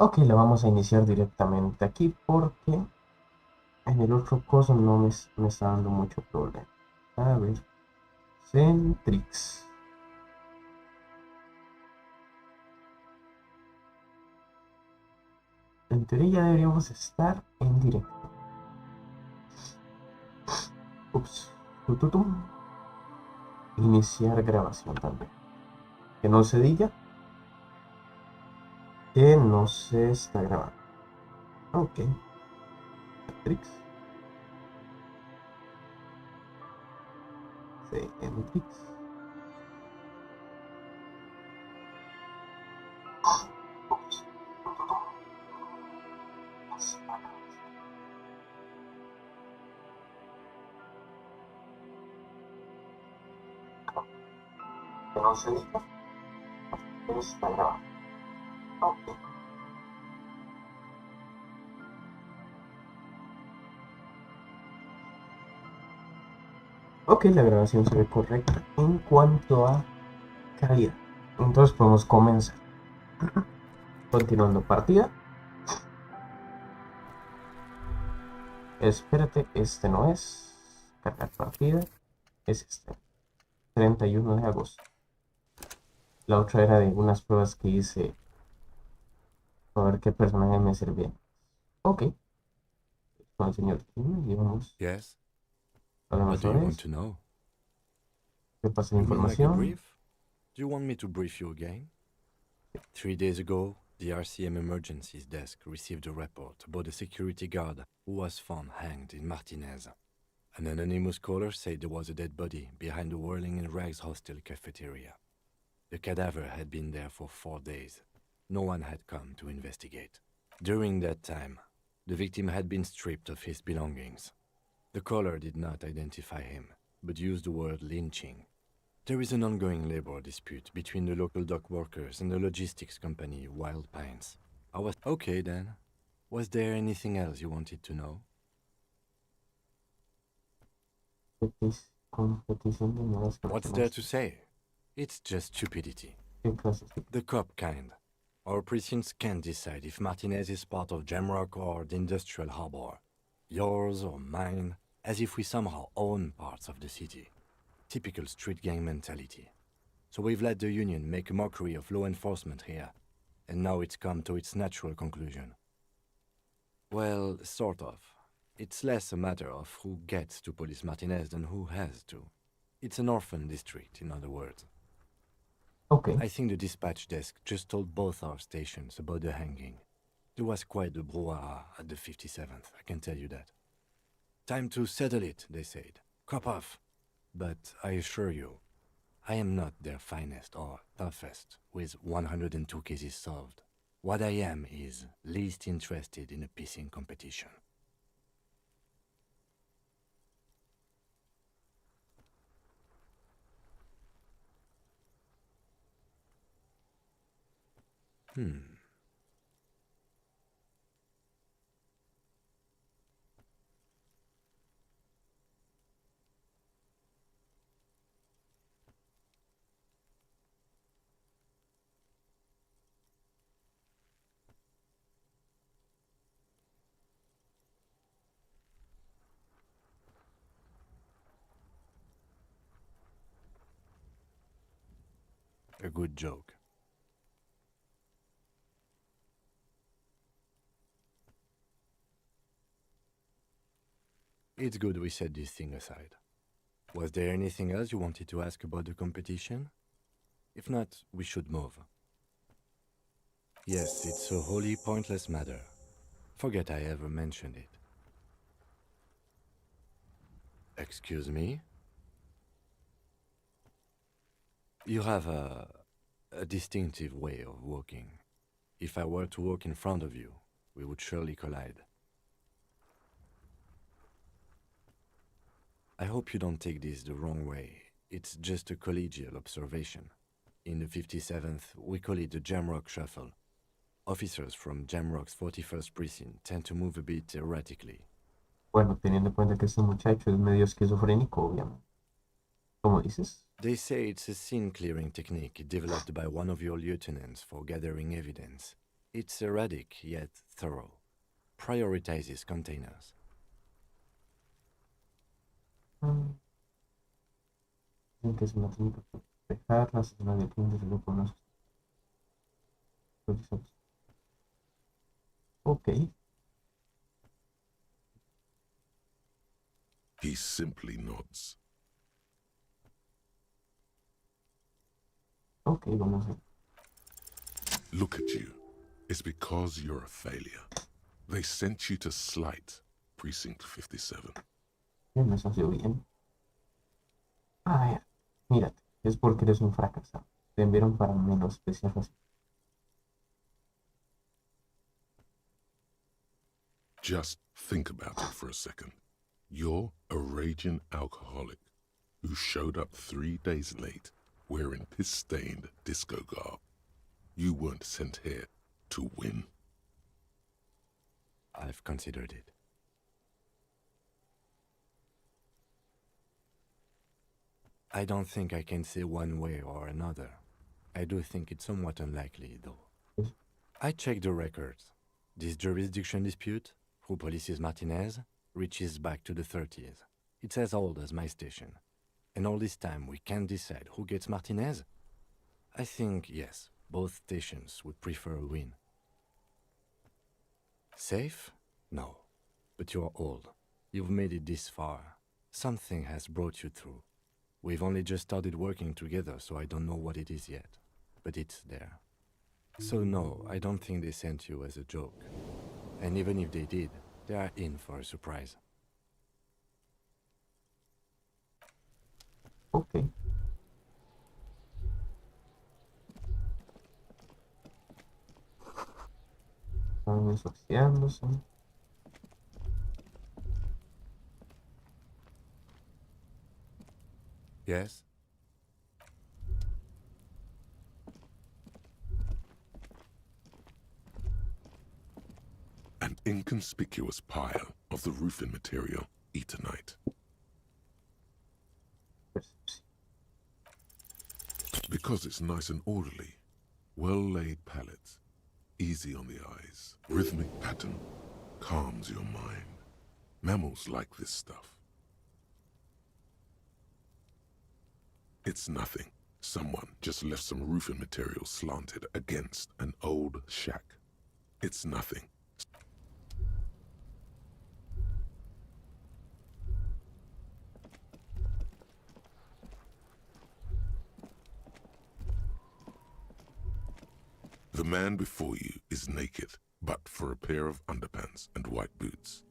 Ok, la vamos a iniciar directamente aquí porque en el otro coso no me está dando mucho problema. A ver, Centrix. En teoría ya deberíamos estar en directo. Ups. Tututum. Iniciar grabación también. Que no se diga que no se está grabando. Ok. Centrix. Centrix. Ups. Que no se diga que no se está grabando. Ok. Ok, la grabación se ve correcta en cuanto a calidad. Entonces podemos comenzar. Continuando partida. Espérate, este no es. Cargar partida. Es este. 31 de agosto. La otra era de unas pruebas que hice para ver qué personaje me servía. Ok. Con el señor Kim y vamos Yes? a hablar What do you sobre want eso. to know? ¿Qué pasa de You mean like a información? brief? Do you want me to brief you again? 3 days ago, the RCM Emergencies Desk received a report about a security guard who was found hanged in Martinez. An anonymous caller said there was a dead body behind the Whirling in Rags hostel cafeteria. The cadaver had been there for 4 days. No one had come to investigate. During that time, the victim had been stripped of his belongings. The caller did not identify him, but used the word lynching. There is an ongoing labor dispute between the local dock workers and the logistics company Wild Pines. I was okay then. Was there anything else you wanted to know? Competición de nuevas What's there personas. to say? It's just stupidity. ¿Qué clases de The cop kind. Our precincts can't decide if Martinez is part of Jamrock or the industrial harbor. Yours or mine, as if we somehow own parts of the city. Typical street gang mentality. So we've let the union make a mockery of law enforcement here, and now it's come to its natural conclusion. Well, sort of. It's less a matter of who gets to police Martinez than who has to. It's an orphan district, in other words. Ok. I think the dispatch desk just told both our stations about the hanging. There was quite the brouhaha at the 57th, I can tell you that. Time to settle it, they said. Cop off. But I assure you, I am not their finest or toughest, with 102 cases solved. What I am is least interested in a pissing competition. A good joke. It's good we set this thing aside. Was there anything else you wanted to ask about the competition? If not, we should move. Yes, it's a wholly pointless matter. Forget I ever mentioned it. Excuse me? You have a distinctive way of walking. If I were to walk in front of you, we would surely collide. I hope you don't take this the wrong way. It's just a collegial observation. In the 57th, we call it the Jamrock Shuffle. Officers from Jamrock's 41st Precinct tend to move a bit erratically. Bueno, teniendo en cuenta que este muchacho es medio esquizofrénico, obviamente. ¿Cómo dices? They say it's a scene-clearing technique developed by one of your lieutenants for gathering evidence. It's erratic yet thorough. Prioritizes containers. Dicen que es una técnica para despejar las zonas de clientes del grupo no autorizados. Ok, He simply nods. ok, vamos a ver. Look at you. It's because you're a failure. They sent you to Slight, Precinct 57. Me asoció bien. A ver, mírate, es porque eres un fracasado. Te enviaron para menos especial así. Just think about it for a second. You're a raging alcoholic who showed up 3 days late wearing piss-stained disco garb. You weren't sent here to win. I've considered it. I don't think I can say one way or another. I do think it's somewhat unlikely, though. I checked the records. This jurisdiction dispute, who polices Martinez, reaches back to the 30s. It's as old as my station. And all this time we can't decide who gets Martinez? I think, yes, both stations would prefer a win. Safe? No. But you're old. You've made it this far. Something has brought you through. We've only just started working together, so I don't know what it is yet. But it's there. So no, I don't think they sent you as a joke. And even if they did, they are in for a surprise. Ok. Están oxidándose. Yes? An inconspicuous pile of the roofing material, Eternite. Percepción. Because it's nice and orderly. Well-laid pallets, easy on the eyes. Rhythmic pattern calms your mind. Mammals like this stuff. It's nothing. Someone just left some roofing material slanted against an old shack. It's nothing. The man before you is naked, but for a pair of underpants and white boots.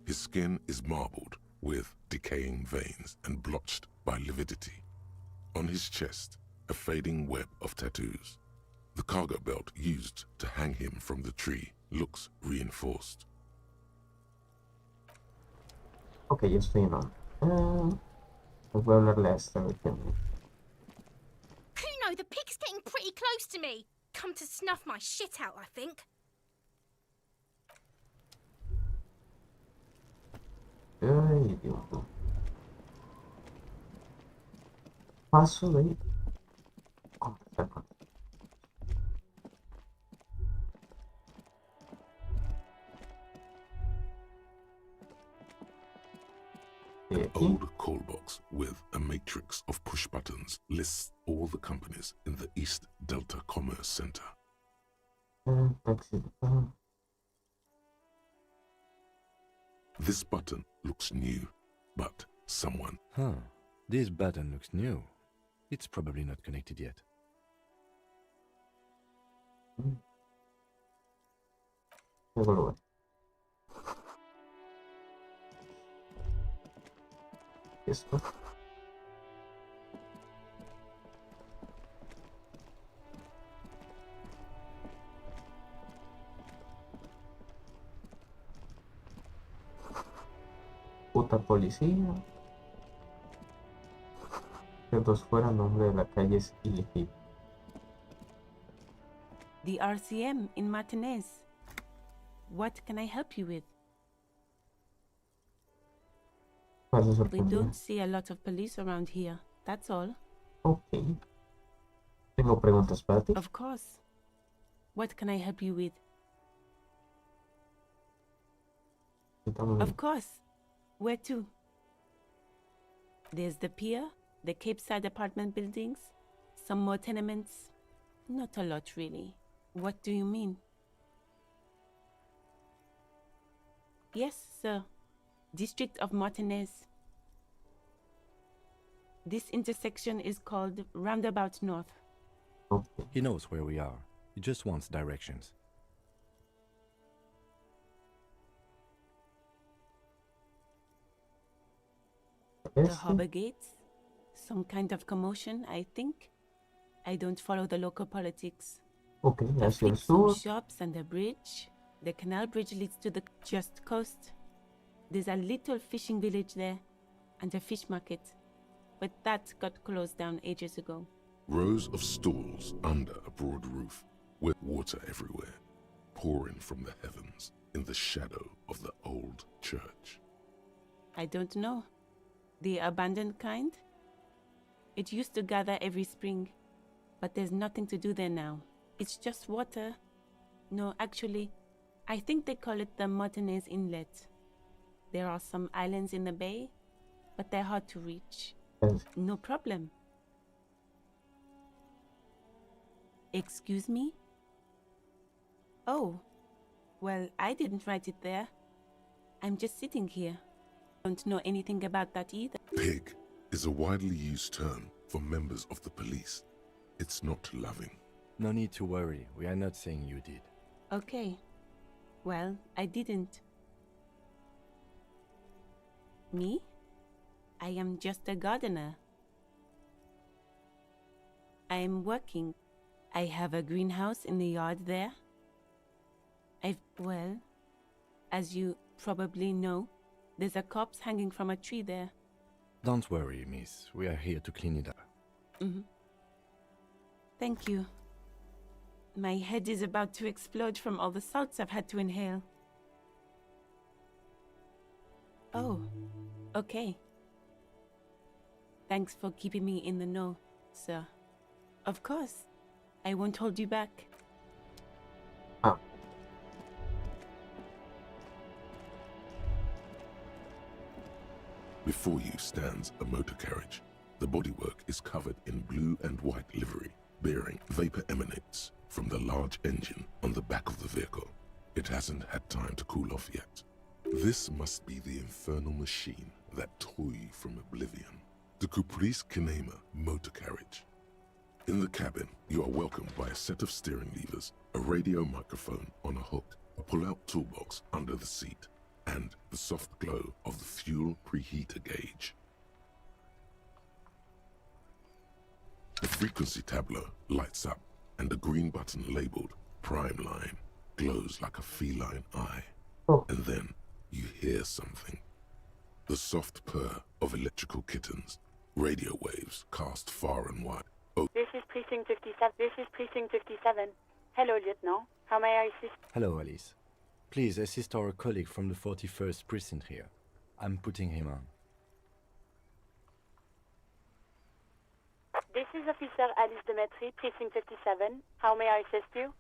His skin is marbled with decaying veins and blotched by lividity. On his chest, a fading web of tattoos. The cargo belt used to hang him from the tree looks reinforced. Ok, ya estoy en on. Pues voy a hablarle a esta vez. Kuno, the pig's getting pretty close to me. Come to snuff my shit out, I think. Ay, Dios mío. Paso de conversar con An old call box with a matrix of push buttons lists all the companies in the East Delta Commerce Center. Taxi. This button looks new, but someone Huh. This button looks new. It's probably not connected yet. Luego lo veo. Esto. Puta policía. Que dos fuera, nombre de la calle es ilegible. The RCM in Martinez. What can I help you with? Vas a We sorprender. don't see a lot of police around here, that's all. Ok. Tengo preguntas para ti. Of course. What can I help you with? Estamos Of course. Where to? There's the pier, the Cape Side apartment buildings, some more tenements. Not a lot, really. What do you mean? Yes, sir. District of Martinez. This intersection is called Roundabout North. okay. He knows where we are. He just wants directions. The Este, harbor gates? Some kind of commotion, I think. I don't follow the local politics. ok, I hacia el think some sur. shops and a bridge. The canal bridge leads to the just coast. There's a little fishing village there and a fish market. But that got closed down ages ago. Rows of stalls under a broad roof, with water everywhere, pouring from the heavens in the shadow of the old church. I don't know. The abandoned kind? It used to gather every spring, but there's nothing to do there now. It's just water. No, actually, I think they call it the Martinez Inlet. There are some islands in the bay, but they're hard to reach. Es- No problem. Excuse me? Oh, well, I didn't write it there. I'm just sitting here. Don't know anything about that either. Pig is a widely used term for members of the police. It's not loving. No need to worry. We are not saying you did. Okay. Well, I didn't. Me? I am just a gardener. I am working. I have a greenhouse in the yard there. Well, as you probably know, there's a corpse hanging from a tree there. Don't worry, miss. We are here to clean it up. Thank you. My head is about to explode from all the salts I've had to inhale. Oh, okay. Thanks for keeping me in the know, sir. Of course. I won't hold you back. Ah, Before you stands a motor carriage. The bodywork is covered in blue and white livery, bearing vapor emanates from the large engine on the back of the vehicle. It hasn't had time to cool off yet. This must be the infernal machine that tore you from oblivion. The Caprice Kinema motor carriage. In the cabin, you are welcomed by a set of steering levers, a radio microphone on a hook, a pull-out toolbox under the seat, and the soft glow of the fuel preheater gauge. The frequency tableau lights up, and a green button labeled Prime Line glows like a feline eye. oh, And then you hear something. The soft purr of electrical kittens, radio waves cast far and wide. This is Precinct 57. This is Precinct 57. Hello, Lieutenant. How may I assist? Hello, Alice. Please assist our colleague from the 41st precinct here. I'm putting him on. This is Officer Alice Demetri, Precinct 57. How may I assist you?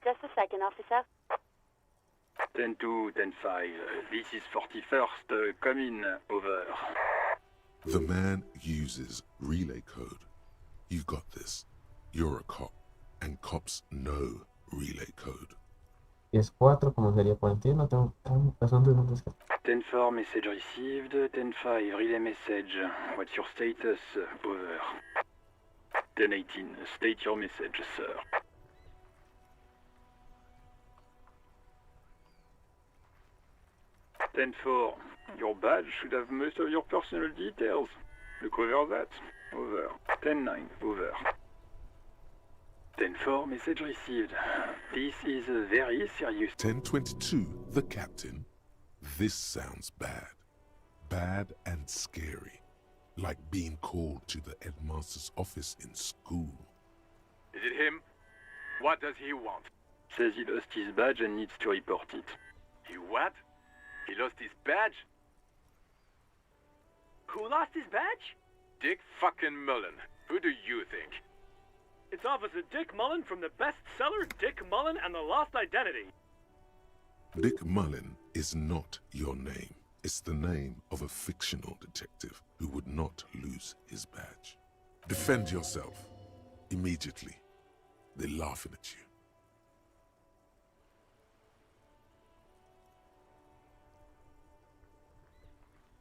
Just a second, officer. 10-2, 10-5. This is 41st. Come in. Over. The man uses relay code. You got this. You're a cop, and cops know relay code. 10-4, como sería 41, no tengo razón de dónde está. 10-4, message received. 10-5, relay message. What's your status? Over. 10-18, state your message, sir. Ten-4, your badge should have most of your personal details. Look over that. Over. 10-9, over. 10-4, message received. This is very serious. 1022, the captain. This sounds bad. Bad and scary. Like being called to the headmaster's office in school. Is it him? What does he want? Says he lost his badge and needs to report it. He what? He lost his badge? Who lost his badge? Dick fucking Mullen. Who do you think? It's Officer Dick Mullen from the bestseller Dick Mullen and the Lost Identity. Dick Mullen is not your name. It's the name of a fictional detective who would not lose his badge. Defend yourself. Immediately. They're laughing at you.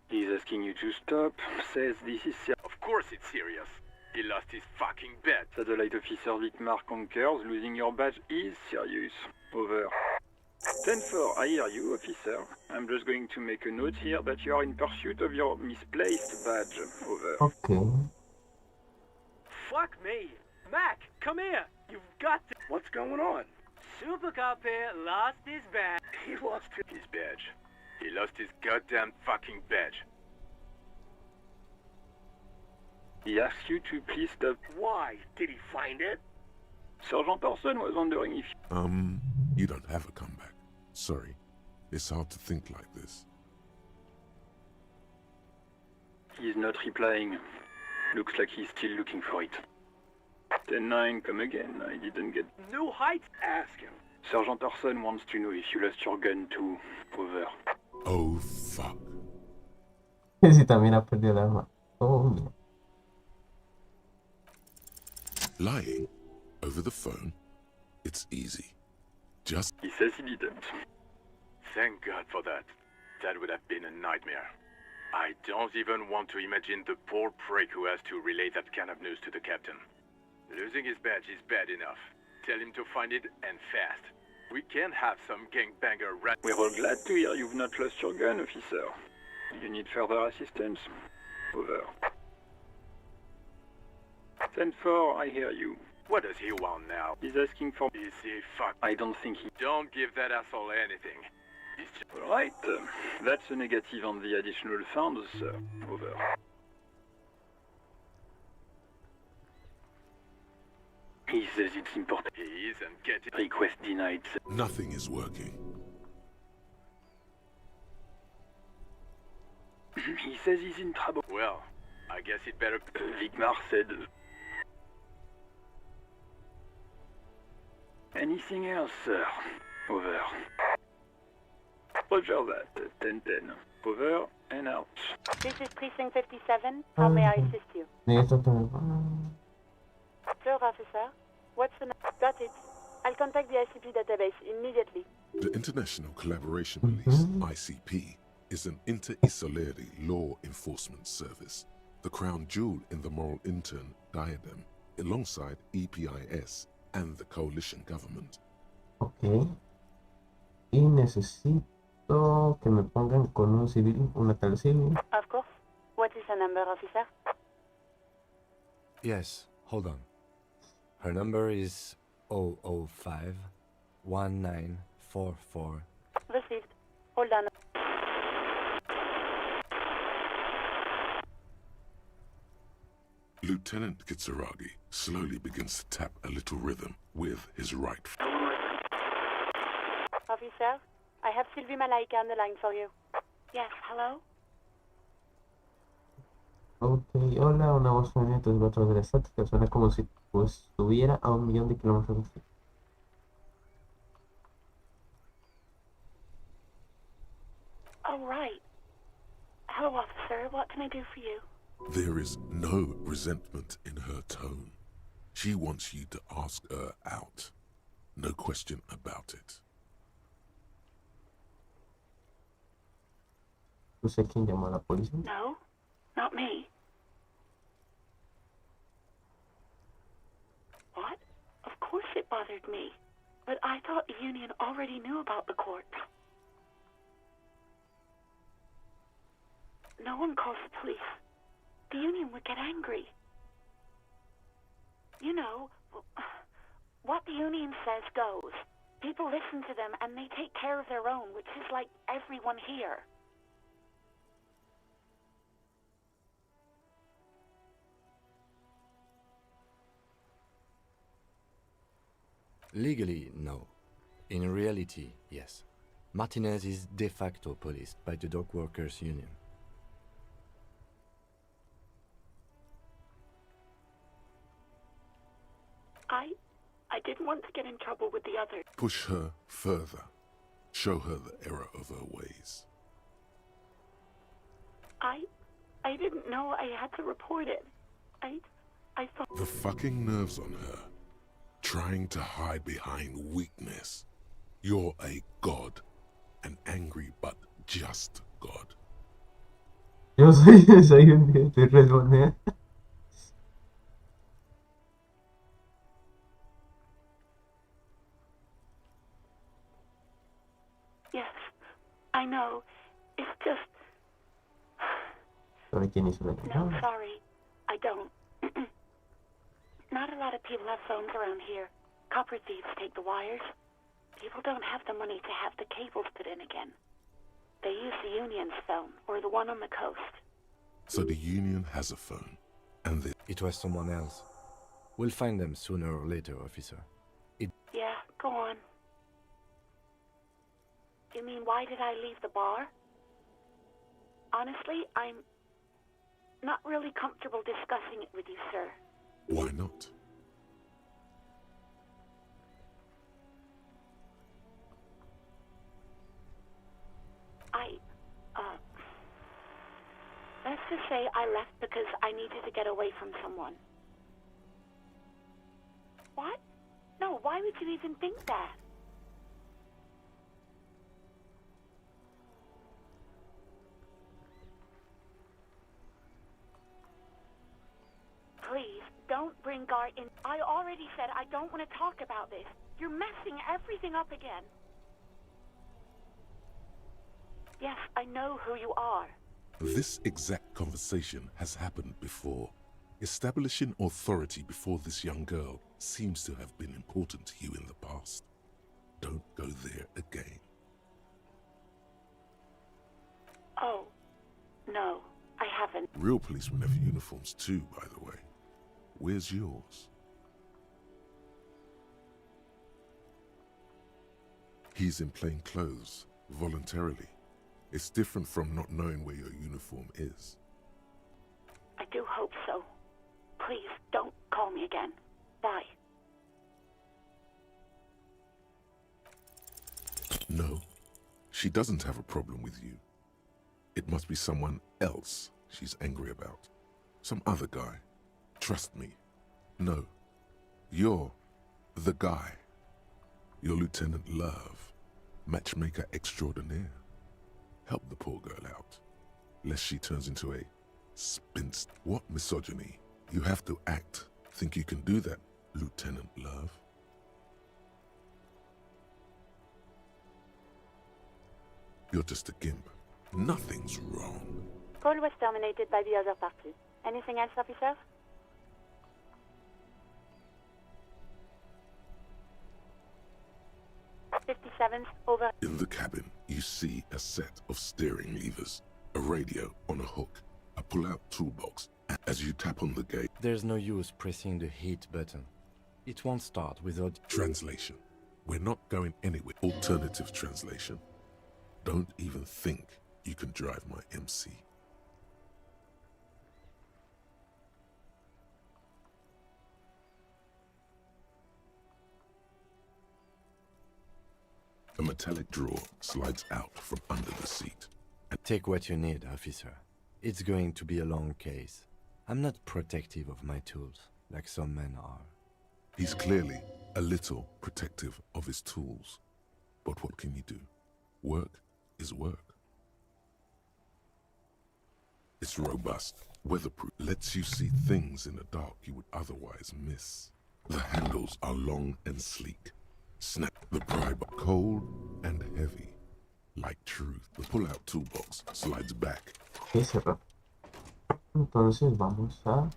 He's asking you to stop. Says this is serious. Of course it's serious. He lost his fucking badge. Satellite Officer Vitmar concurs. Losing your badge is serious. Over. 10-4, I hear you, officer. I'm just going to make a note here that you are in pursuit of your misplaced badge. Over. Okay. Fuck me. Mac, come here. You've got to... What's going on? Super Cop here lost his badge. He lost His badge. He lost his goddamn fucking badge. He asks you to please stop. Why? Did he find it? Sergeant Orson was wondering if... You don't have a comeback. Sorry. It's hard to think like this. He's not replying. Looks like he's still looking for it. 10-9, come again. I didn't get... New Heights? Ask him. Sergeant Orson wants to know if you lost your gun too. Over. Oh, fuck. Si también ha perdido el arma. Oh, mira. Lying over the phone, it's easy. Just He says he didn't. Thank God for that. That would have been a nightmare. I don't even want to imagine the poor prick who has to relay that kind of news to the captain. Losing his badge is bad enough. Tell him to find it, and fast. We can't have some gangbanger rat... We're all glad to hear you've not lost your gun, officer. You need further assistance? Over. 10-4, I hear you. What does he want now? He's asking for... Is he fuck? I don't think he... Don't give that asshole anything. He's just... Alright, that's a negative on the additional funds, sir. Over. He says it's important. He isn't getting... Request denied, sir. nothing is working. He says he's in trouble. Well, I guess it better... Vigmar said... Anything else, sir? Over. Roger that. 10-10. Over and out. This is Precinct 57. How may I assist you? Necesito que me... Sir, officer. What's the... Got it. I'll contact the ICP database immediately. The International Collaboration Police, ICP, is an inter-Isolari law enforcement service, the crown jewel in the moral intern diadem, alongside EPIS and the coalition government. Ok. Y necesito que me pongan con un civil, una tal civil. Of course. What is her number, officer? Yes, hold on. Her number is 005 1944. Received. Hold on. Lieutenant Kitsuragi slowly begins to tap a little rhythm with his right foot. Officer, I have Sylvie Malaika on the line for you. Yes, hello? Ok, hola, una voz femenina de 4 de la estática. Suena como si pues, estuviera a 1.000.000 de kilómetros de aquí. Oh, right. Hello, officer. What can I do for you? There is no resentment in her tone. She wants you to ask her out. No question about it. ¿Tú sé quién llamó a la policía? No, not me. What? Of course it bothered me. But I thought the union already knew about the court. No one calls the police. The union would get angry. You know, what the union says goes. People listen to them and they take care of their own, which is like everyone here. Legally, no. In reality, yes. Martinez is de facto policed by the dock workers union. I didn't want to get in trouble with the others. Push her further. Show her the error of her ways. I didn't know I had to report it. I thought... The fucking nerves on her. Trying to hide behind weakness. You're a god. An angry but just god. Yo soy un tío, te responde. Yes, I know. It's just... ¿Sabe quién hizo la No, llamada? sorry. I don't. Not a lot of people have phones around here. Copper thieves take the wires. People don't have the money to have the cables put in again. They use the union's phone, or the one on the coast. So the union has a phone. And the... It was someone else. We'll find them sooner or later, officer. Yeah, go on. You mean, why did I leave the bar? Honestly, I'm not really comfortable discussing it with you, sir. Why not? Let's just say I left because I needed to get away from someone. What? No, why would you even think that? Please, don't bring Gar in. I already said I don't want to talk about this. You're messing everything up again. Yes, I know who you are. This exact conversation has happened before. Establishing authority before this young girl seems to have been important to you in the past. Don't go there again. Oh, no, I haven't. Real policemen have uniforms too, by the way. Where's yours? He's in plain clothes, voluntarily. It's different from not knowing where your uniform is. I do hope so. Please, don't call me again. Bye. No, she doesn't have a problem with you. It must be someone else she's angry about. Some other guy. Trust me. No, you're the guy. You're Lieutenant Love, matchmaker extraordinaire. Help the poor girl out, lest she turns into a spinster. What misogyny? You have to act. Think you can do that, Lieutenant Love? You're just a gimp. Nothing's wrong. Call was terminated by the other party. Anything else, officer? Over. In the cabin, you see a set of steering levers, a radio on a hook, a pull-out toolbox. As you tap on the gate, There's no use pressing the hit button. It won't start without... translation. We're not going anywhere. Alternative translation. Don't even think you can drive my MC. A metallic drawer slides out from under the seat. Take what you need, officer. It's going to be a long case. I'm not protective of my tools, like some men are. He's clearly a little protective of his tools. But what can you do? Work is work. It's robust, weatherproof, lets you see things in the dark you would otherwise miss. The handles are long and sleek. Snap the pry bar, cold and heavy, like truth. The pull-out toolbox slides back. Ok, cerrado. Entonces vamos a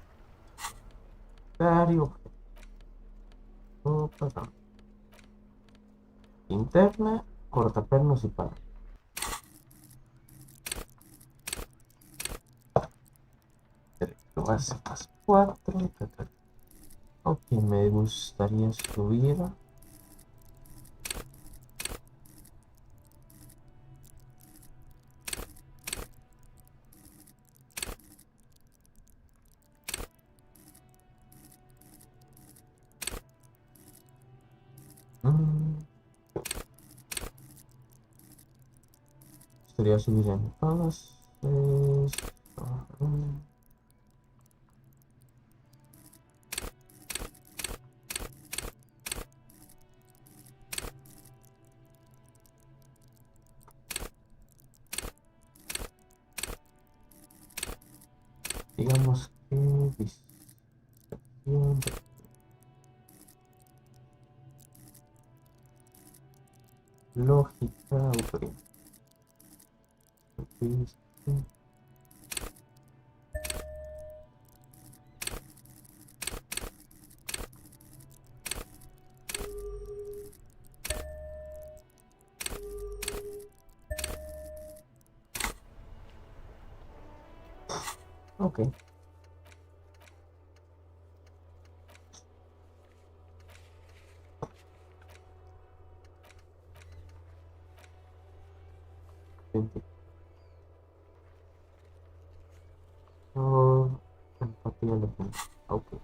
dar y objeto. Pasamos. Interna, cortapernos y para. Base más 4. Ok, me gustaría subir Mm, Sería subir entonces. Digamos que distracción, lógica, autoría. Ok. Oh, empatía de gente. Ok.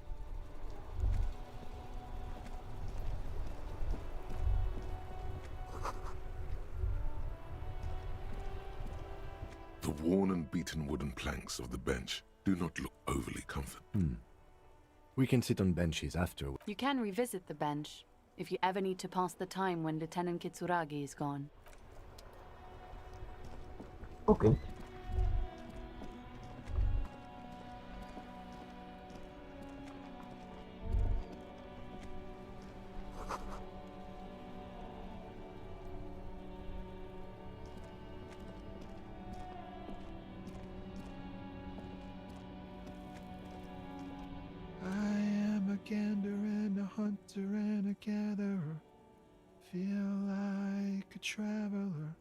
The worn and beaten wooden planks of the bench do not look overly comfortable. We can sit on benches after. You can revisit the bench if you ever need to pass the time when Lieutenant Kitsuragi is gone. Ok. I am a gander and a hunter and a gatherer. Feel like a traveler.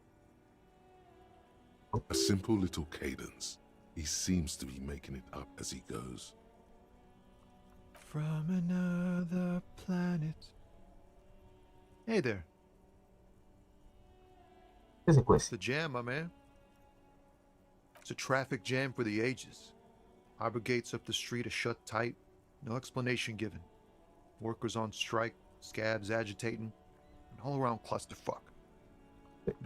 A simple little cadence. He seems to be making it up as he goes. From another planet. Hey there. ¿Qué se It's cuece? the jam, my man. It's a traffic jam for the ages. Harbor gates up the street are shut tight. No explanation given. Workers on strike, scabs agitating, an all-around clusterfuck.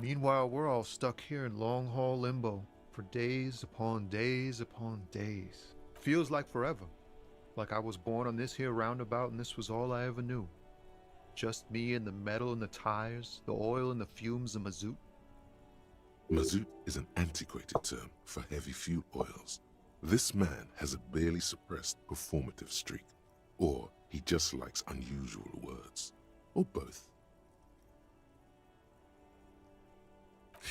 Meanwhile, we're all stuck here in long-haul limbo for days upon days upon days. Feels like forever. Like I was born on this here roundabout and this was all I ever knew. Just me and the metal and the tires, the oil and the fumes of mazout. Mazout is an antiquated term for heavy fuel oils. This man has a barely suppressed performative streak, or he just likes unusual words, or both.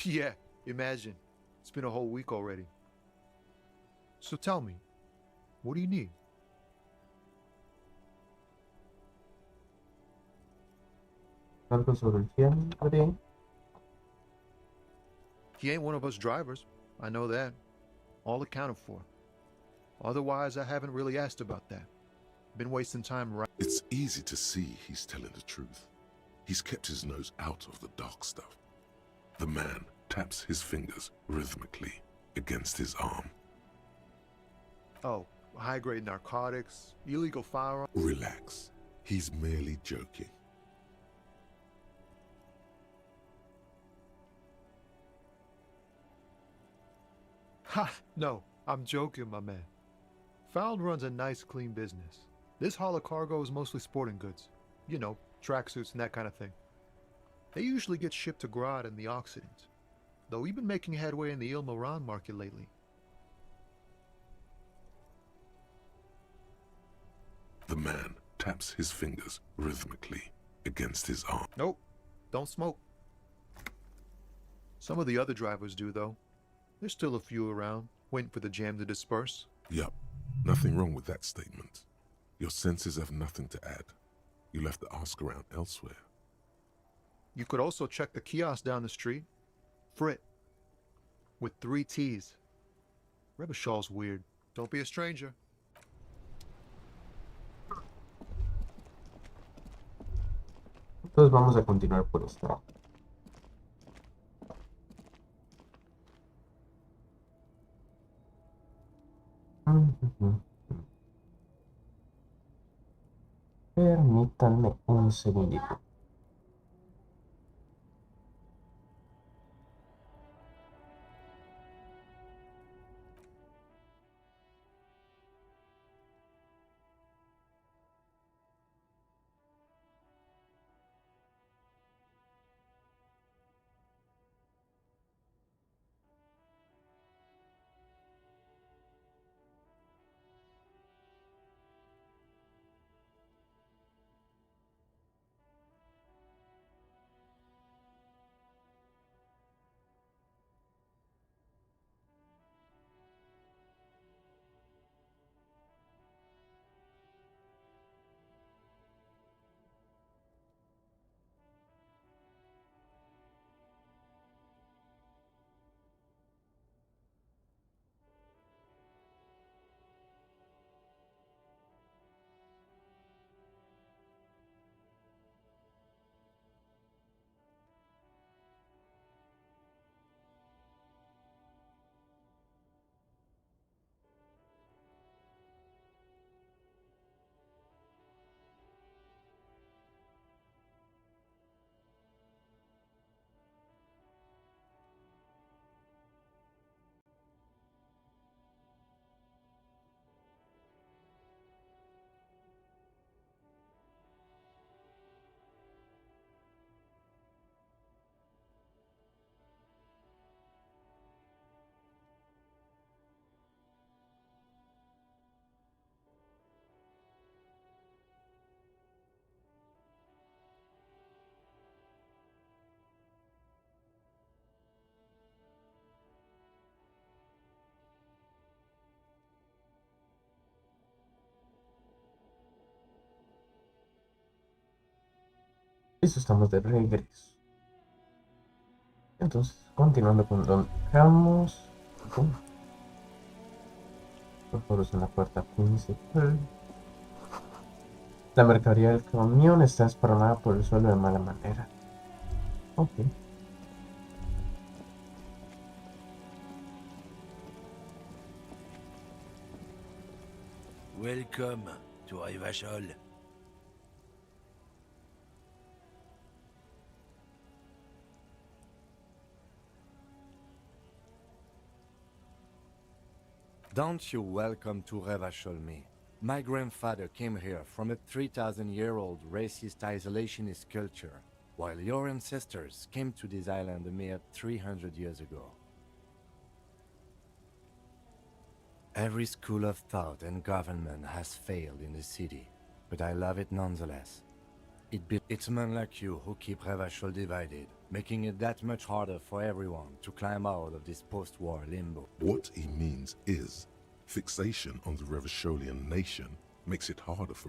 Yeah, imagine. It's been a whole week already. So tell me, what do you need? Algo sobre el fiambre. He ain't one of us drivers. I know that. All accounted for. Otherwise, I haven't really asked about that. Been wasting time right. It's easy to see he's telling the truth. He's kept his nose out of the dark stuff. The man taps his fingers rhythmically against his arm. Oh, high-grade narcotics, illegal firearms. Relax. He's merely joking. Ha! No, I'm joking, my man. Found runs a nice, clean business. This haul of cargo is mostly sporting goods. You know, tracksuits and that kind of thing. They usually get shipped to Grad in the Occident, though we've been making headway in the Il Moran market lately. The man taps his fingers rhythmically against his arm. Nope, don't smoke. Some of the other drivers do, though. There's still a few around, waiting for the jam to disperse. Yup, nothing wrong with that statement. Your senses have nothing to add. You'll have to ask around elsewhere. You could also check the kiosk down the street. Frit. With 3 T's. Rebishaw's weird. Don't be a stranger. Entonces vamos a continuar por esta. Permítanme un segundito. Eso estamos de regreso. Entonces, continuando con donde dejamos. Nosotros en la puerta principal. La mercadería del camión está desparramada por el suelo de mala manera. Ok. Welcome to Rivachol. Don't you welcome to Revachol me. My grandfather came here from a 3,000-year-old racist isolationist culture, while your ancestors came to this island a mere 300 years ago. Every school of thought and government has failed in the city, but I love it nonetheless. It's men like you who keep Revachol divided, making it that much harder for everyone to climb out of this post-war limbo. What he means is, fixation on the Revacholian nation makes it harder for